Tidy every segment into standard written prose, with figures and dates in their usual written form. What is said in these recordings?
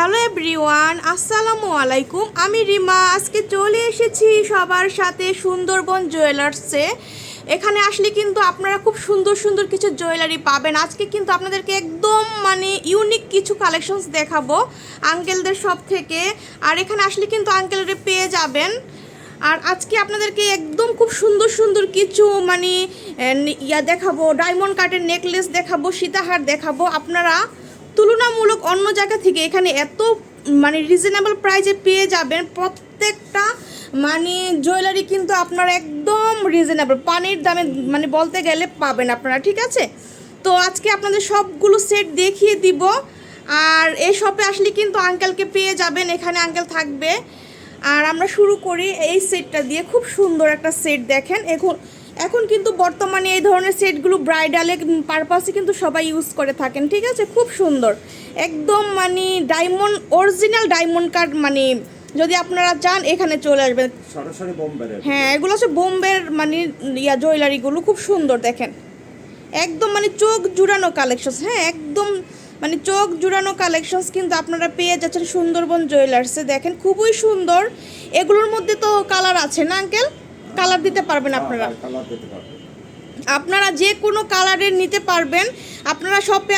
Hello everyone, আসসালামু আলাইকুম। আমি রিমা। আজকে চলে এসেছি সবার সাথে সুন্দরবন জুয়েলার্সে। এখানে আসলে কিন্তু আপনারা খুব সুন্দর সুন্দর কিছু জুয়েলারি পাবেন। আজকে কিন্তু আপনাদেরকে একদম ইউনিক কিছু কালেকশনস দেখাবো আঙ্কেলদের শপ থেকে। আর এখানে আসলে কিন্তু আঙ্কেলদের পেয়ে যাবেন। আর আজকে আপনাদেরকে একদম খুব সুন্দর সুন্দর কিছু দেখাবো, ডায়মন্ড কাটের নেকলেস দেখাবো, সীতাহার দেখাবো। আপনারা তুলনামূলক অন্য জায়গা থেকে এখানে এত রিজনেবল প্রাইসে পেয়ে যাবেন। প্রত্যেকটা জুয়েলারি কিন্তু আপনারা একদম রিজনেবল পানির দামে বলতে গেলে পাবেন আপনারা, ঠিক আছে? তো আজকে আপনাদের সবগুলো সেট দেখিয়ে দিব। আর এই শপে আসলে কিন্তু আঙ্কেলকে পেয়ে যাবেন, এখানে আঙ্কেল থাকবে। আর আমরা শুরু করি এই সেটটা দিয়ে। খুব সুন্দর একটা সেট দেখেন। এখন কিন্তু বর্তমানে এই ধরনের সেটগুলো ব্রাইডালে পারপাসে কিন্তু সবাই ইউজ করে থাকেন, ঠিক আছে? খুব সুন্দর একদম ডায়মন্ড, অরিজিনাল ডায়মন্ড কাট। যদি আপনারা চান এখানে চলে আসবেন সরাসরি বোম্বের। হ্যাঁ, এগুলো হচ্ছে বোম্বের জুয়েলারিগুলো খুব সুন্দর দেখেন। একদম চোখ জুড়ানো কালেকশনস। হ্যাঁ, একদম চোখ জুড়ানো কালেকশনস কিন্তু আপনারা পেয়ে যাচ্ছেন সুন্দরবন জুয়েলার্সে। দেখেন খুবই সুন্দর। এগুলোর মধ্যে তো কালার আছে না আঙ্কেল? কালার দিতে পারবেন আপনারা? আপনারা যে কোনো কালারের নিতে পারবেন। আপনারা শপে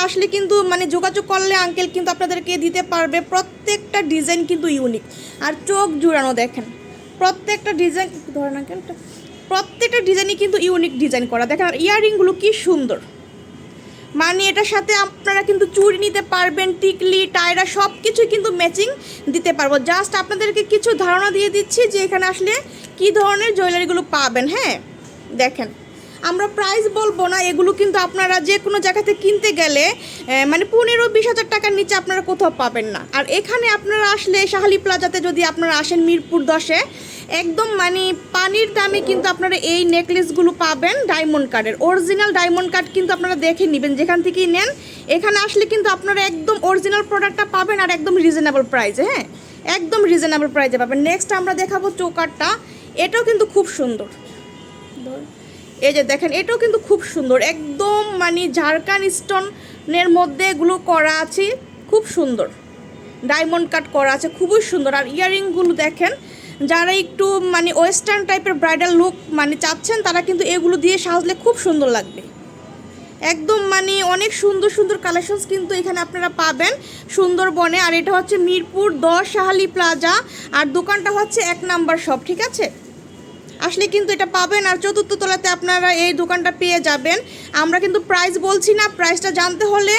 আসলে কিন্তু যোগাযোগ করলে আঙ্কেল কিন্তু আপনাদেরকে দিতে পারবে। প্রত্যেকটা ডিজাইন কিন্তু ইউনিক আর চোখ জুড়ানো। দেখেন প্রত্যেকটা ডিজাইন, ধরেন আঙ্কেল, প্রত্যেকটা ডিজাইনই কিন্তু ইউনিক ডিজাইন করা। দেখেন আর ইয়াররিংগুলো কি সুন্দর। এটার সাথে আপনারা কিন্তু চুড়ি নিতে পারবেন, টিকলি, টায়রা সব কিছুই কিন্তু ম্যাচিং দিতে পারবো। জাস্ট আপনাদেরকে কিছু ধারণা দিয়ে দিচ্ছি যে এখানে আসলে কী ধরনের জুয়েলারিগুলো পাবেন। হ্যাঁ দেখেন, আমরা প্রাইস বলবো না, এগুলো কিন্তু আপনারা যে কোনো জায়গাতে কিনতে গেলে 15-20 হাজার টাকার নিচে আপনারা কোথাও পাবেন না। আর এখানে আপনারা আসলে শাহালি প্লাজাতে যদি আপনারা আসেন মিরপুর 10-এ, একদম পানির দামে কিন্তু আপনারা এই নেকলেসগুলো পাবেন ডায়মন্ড কার্ডের। অরিজিনাল ডায়মন্ড কার্ড কিন্তু আপনারা দেখে নেবেন যেখান থেকেই নেন। এখানে আসলে কিন্তু আপনারা একদম অরিজিনাল প্রোডাক্টটা পাবেন আর একদম রিজনেবল প্রাইসে। হ্যাঁ, একদম রিজনেবল প্রাইসে পাবেন। নেক্সট আমরা দেখাবো চোকারটা। এটাও কিন্তু খুব সুন্দর। এই যে দেখেন, এটাও কিন্তু খুব সুন্দর। একদম ঝাড়খান স্টোনের মধ্যে এগুলো করা আছে, খুব সুন্দর ডায়মন্ড কাট করা আছে, খুবই সুন্দর। আর ইয়াররিংগুলো দেখেন, যারা একটু ওয়েস্টার্ন টাইপের ব্রাইডাল লুক চাচ্ছেন তারা কিন্তু এগুলো দিয়ে সাজলে খুব সুন্দর লাগবে। একদম অনেক সুন্দর সুন্দর কালেকশনস কিন্তু এখানে আপনারা পাবেন সুন্দরবনে। আর এটা হচ্ছে মিরপুর 10 শাহালি প্লাজা, আর দোকানটা হচ্ছে 1 নাম্বার শপ, ঠিক আছে? আসলে কিন্তু এটা পাবেন। আর 4র্থ তলাতে আপনারা এই দোকানটা পেয়ে যাবেন। আমরা কিন্তু প্রাইস বলছি না, প্রাইসটা জানতে হলে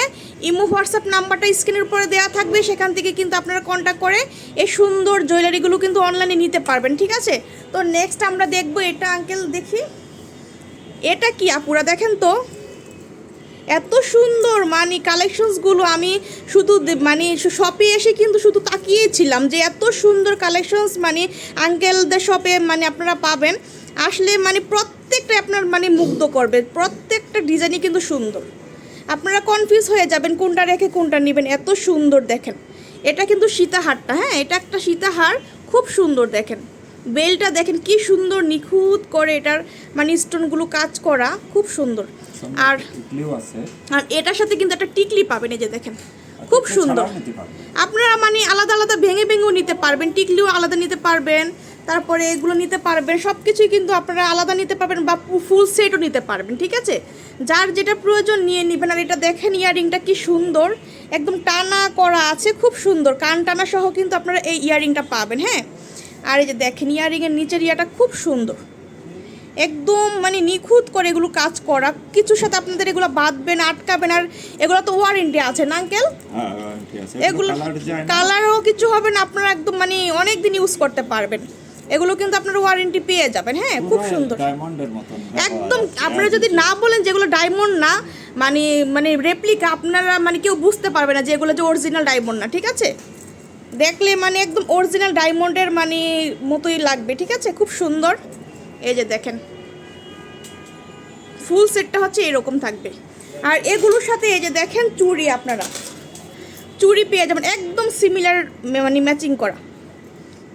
ইমো হোয়াটসঅ্যাপ নাম্বারটা স্ক্রিনের উপরে দেওয়া থাকবে, সেখান থেকে কিন্তু আপনারা কন্ট্যাক্ট করে এই সুন্দর জুয়েলারিগুলো কিন্তু অনলাইনে নিতে পারবেন, ঠিক আছে? তো নেক্সট আমরা দেখব এটা। আঙ্কেল দেখি এটা কি আপুরা, দেখেন তো এত সুন্দর কালেকশনসগুলো। আমি শুধু শপে এসে কিন্তু শুধু তাকিয়েছিলাম যে এত সুন্দর কালেকশনস আঙ্কেলদের শপে আপনারা পাবেন। আসলে প্রত্যেকটা আপনার মুগ্ধ করবে। প্রত্যেকটা ডিজাইনই কিন্তু সুন্দর। আপনারা কনফিউজ হয়ে যাবেন কোনটা রেখে কোনটা নেবেন, এত সুন্দর। দেখেন এটা কিন্তু সীতাহারটা। হ্যাঁ, এটা একটা সীতাহার, খুব সুন্দর। দেখেন বেলটা দেখেন কি সুন্দর নিখুঁত করে এটার স্টোনগুলো কাজ করা, খুব সুন্দর। আর এটার সাথে কিন্তু একটা টিকলি পাবেন, এই যে দেখেন খুব সুন্দর। আপনারা আলাদা আলাদা ভেঙেও নিতে পারবেন, টিকলিও আলাদা নিতে পারবেন, তারপরে এগুলো নিতে পারবেন। সব কিছুই কিন্তু আপনারা আলাদা নিতে পারবেন বা ফুল সেটও নিতে পারবেন, ঠিক আছে? যার যেটা প্রয়োজন নিয়ে নেবেন। আর এটা দেখেন ইয়াররিংটা কি সুন্দর, একদম টানা করা আছে, খুব সুন্দর। কান টানা সহ কিন্তু আপনারা এই ইয়াররিংটা পাবেন। হ্যাঁ, আর এই যে দেখেন ইয়াররিংয়ের নিচের ইয়াটা খুব সুন্দর, একদম নিখুঁত করে এগুলো কাজ করা। কিছুর সাথে আপনাদের এগুলো বাঁধবেন, আটকাবেন। আর এগুলো তো ওয়ারেন্টি আছে না আঙ্কেল? এগুলো কালারও কিছু হবে না, আপনারা একদম অনেক দিন ইউজ করতে পারবেন। এগুলো কিন্তু আপনারা ওয়ারেন্টি পেয়ে যাবেন। হ্যাঁ, খুব সুন্দর একদম। আপনারা যদি না বলেন যেগুলো ডায়মন্ড না, রেপ্লিকা, আপনারা কেউ বুঝতে পারবে না যে এগুলো যে অরিজিনাল ডায়মন্ড না, ঠিক আছে? দেখলে একদম অরিজিনাল ডায়মন্ডের মতোই লাগবে, ঠিক আছে? খুব সুন্দর। এই যে দেখেন ফুল সেটটা হচ্ছে এরকম থাকবে। আর এগুলোর সাথে এই যে দেখেন চুড়ি, আপনারা চুড়ি পেয়ে যাবেন একদম সিমিলার ম্যাচিং করা।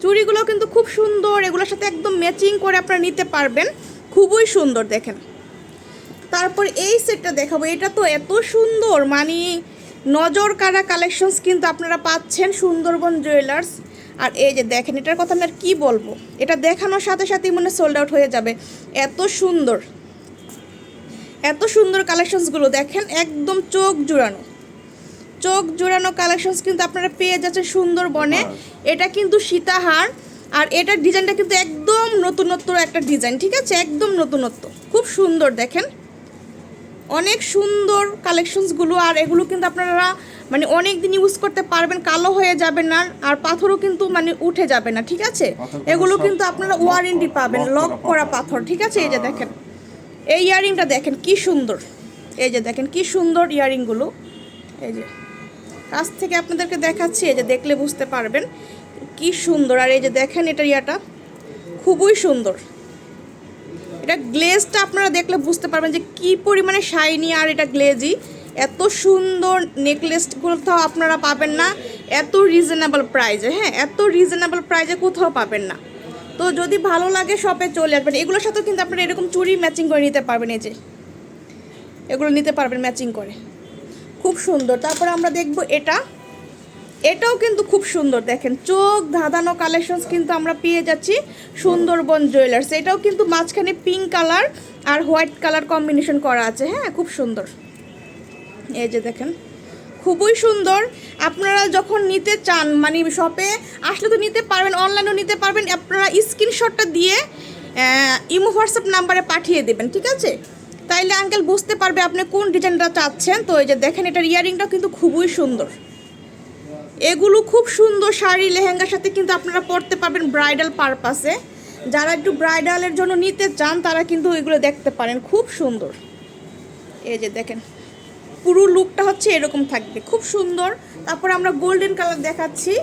চুড়িগুলো কিন্তু খুব সুন্দর, এগুলোর সাথে একদম ম্যাচিং করে আপনারা নিতে পারবেন, খুবই সুন্দর। দেখেন তারপর এই সেটটা দেখাবো। এটা তো এত সুন্দর, নজর কাড়া কালেকশনস কিন্তু আপনারা পাচ্ছেন সুন্দরবন জুয়েলার্স। আর এই যে দেখেন, এটার কথা আমি আর কী বলবো, এটা দেখানোর সাথে সাথেই মনে সোল্ড আউট হয়ে যাবে, এত সুন্দর এত সুন্দর কালেকশনসগুলো দেখেন, একদম চোখ জোড়ানো কালেকশনস কিন্তু আপনারা পেয়ে যাচ্ছেন সুন্দরবনে। এটা কিন্তু সীতাহার, আর এটার ডিজাইনটা কিন্তু একদম নতুনত্ব একটা ডিজাইন, ঠিক আছে, একদম নতুনত্ব, খুব সুন্দর দেখেন, অনেক সুন্দর কালেকশনসগুলো। আর এগুলো কিন্তু আপনারা মানে অনেক দিন ইউজ করতে পারবেন, কালো হয়ে যাবে না, আর পাথরও কিন্তু মানে উঠে যাবে না, ঠিক আছে। এগুলো কিন্তু আপনারা ওয়ারেন্টি পাবেন, লক করা পাথর, ঠিক আছে। এই যে দেখেন, এই ইয়ারিংটা দেখেন কি সুন্দর, এই যে দেখেন কি সুন্দর ইয়ারিংগুলো, এই যে কাছ থেকে আপনাদেরকে দেখাচ্ছি, এই যে দেখলে বুঝতে পারবেন কি সুন্দর। আর এই যে দেখেন এটার ইয়াটা খুবই সুন্দর, এটা গ্লেজটা আপনারা দেখলে বুঝতে পারবেন যে কি পরিমাণে শাইনি, আর এটা গ্লেজি। এত সুন্দর নেকলেসগুলো কোথাও আপনারা পাবেন না এত রিজনেবল প্রাইজে, হ্যাঁ, এত রিজনেবল প্রাইজে কোথাও পাবেন না। তো যদি ভালো লাগে শপে চলে আসবেন। এগুলোর সাথেও কিন্তু আপনারা এরকম চুড়ি ম্যাচিং করে নিতে পারবেন, এই যে এগুলো নিতে পারবেন ম্যাচিং করে, খুব সুন্দর। তারপরে আমরা দেখব এটাও কিন্তু খুব সুন্দর, দেখেন চোখ ধাঁধানো কালেকশনস কিন্তু আমরা পেয়ে যাচ্ছি সুন্দরবন জুয়েলার্স। এটাও কিন্তু মাঝখানে পিঙ্ক কালার আর হোয়াইট কালার কম্বিনেশন করা আছে, হ্যাঁ, খুব সুন্দর। এই যে দেখেন খুবই সুন্দর। আপনারা যখন নিতে চান মানে শপে আসলে তো নিতে পারবেন, অনলাইনেও নিতে পারবেন, আপনারা স্ক্রিনশটটা দিয়ে ইমো হোয়াটসঅ্যাপ নাম্বারে পাঠিয়ে দেবেন, ঠিক আছে, তাইলে আঙ্কেল বুঝতে পারবে আপনি কোন ডিজাইনটা চাচ্ছেন। তো এই যে দেখেন এটার ইয়ারিংটাও কিন্তু খুবই সুন্দর, এগুলো খুব সুন্দর শাড়ি লেহেঙ্গার সাথে কিন্তু আপনারা পরতে পারবেন ব্রাইডাল পারপাসে। যারা একটু ব্রাইডালের জন্য নিতে চান তারা কিন্তু এগুলো দেখতে পারেন, খুব সুন্দর। এই যে দেখেন পুরো লুকটা হচ্ছে এরকম থাকবে, খুব সুন্দর। তারপরে আমরা গোল্ডেন কালার দেখাচ্ছি,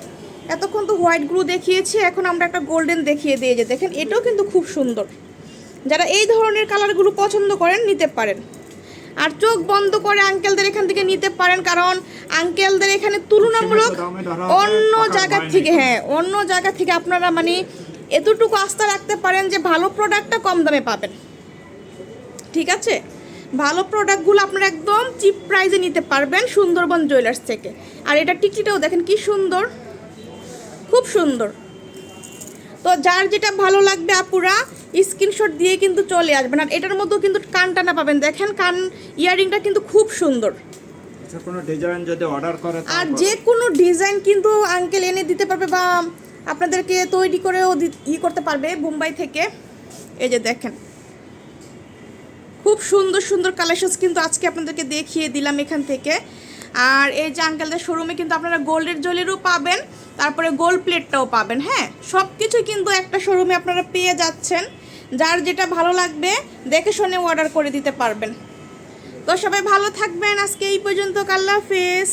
এতক্ষণ তো হোয়াইটগুলো দেখিয়েছি, এখন আমরা একটা গোল্ডেন দেখিয়ে দিয়ে, যে দেখেন এটাও কিন্তু খুব সুন্দর। যারা এই ধরনের কালারগুলো পছন্দ করেন নিতে পারেন। আর চোখ বন্ধ করে আঙ্কেলদের এখান থেকে নিতে পারেন, কারণ আঙ্কেলদের এখানে তুলনামূলক অন্য জায়গা থেকে, হ্যাঁ, অন্য জায়গা থেকে আপনারা মানে এতটুকু আস্থা রাখতে পারেন যে ভালো প্রোডাক্টটা কম দামে পাবেন, ঠিক আছে। ভালো প্রোডাক্টগুলো আপনারা একদম চিপ প্রাইসে নিতে পারবেন সুন্দরবন জুয়েলার্স থেকে। আর এটা টিকটিটাও দেখেন কি সুন্দর, খুব সুন্দর। তো যার যেটা ভালো লাগবে আপুরা স্ক্রিনশট দিয়ে কিন্তু চলে আসবেন। আর এটার মধ্যেও কিন্তু কান টানা পাবেন, দেখেন কান ইয়ারিংটা কিন্তু খুব সুন্দর। কোনো ডিজাইন যদি অর্ডার করে, আর যে কোনো ডিজাইন কিন্তু আঙ্কেল এনে দিতে পারবে, বা আপনাদেরকে তৈরি করেও করতে পারবে বোম্বাই থেকে। এই যে দেখেন খুব সুন্দর সুন্দর কালেকশনস কিন্তু আজকে আপনাদেরকে দেখিয়ে দিলাম এখান থেকে। আর এই যে আঙ্কেলদের শোরুমে কিন্তু আপনারা গোল্ডের জুয়েলারিও পাবেন, তারপরে গোল্ড প্লেটটাও পাবেন, হ্যাঁ, সব কিছুই কিন্তু একটা শোরুমে আপনারা পেয়ে যাচ্ছেন। যার যেটা ভালো লাগবে দেখে শুনে অর্ডার করে দিতে পারবেন। তো সবাই ভালো থাকবেন, আজকে এই পর্যন্ত, আল্লাহ হাফেজ।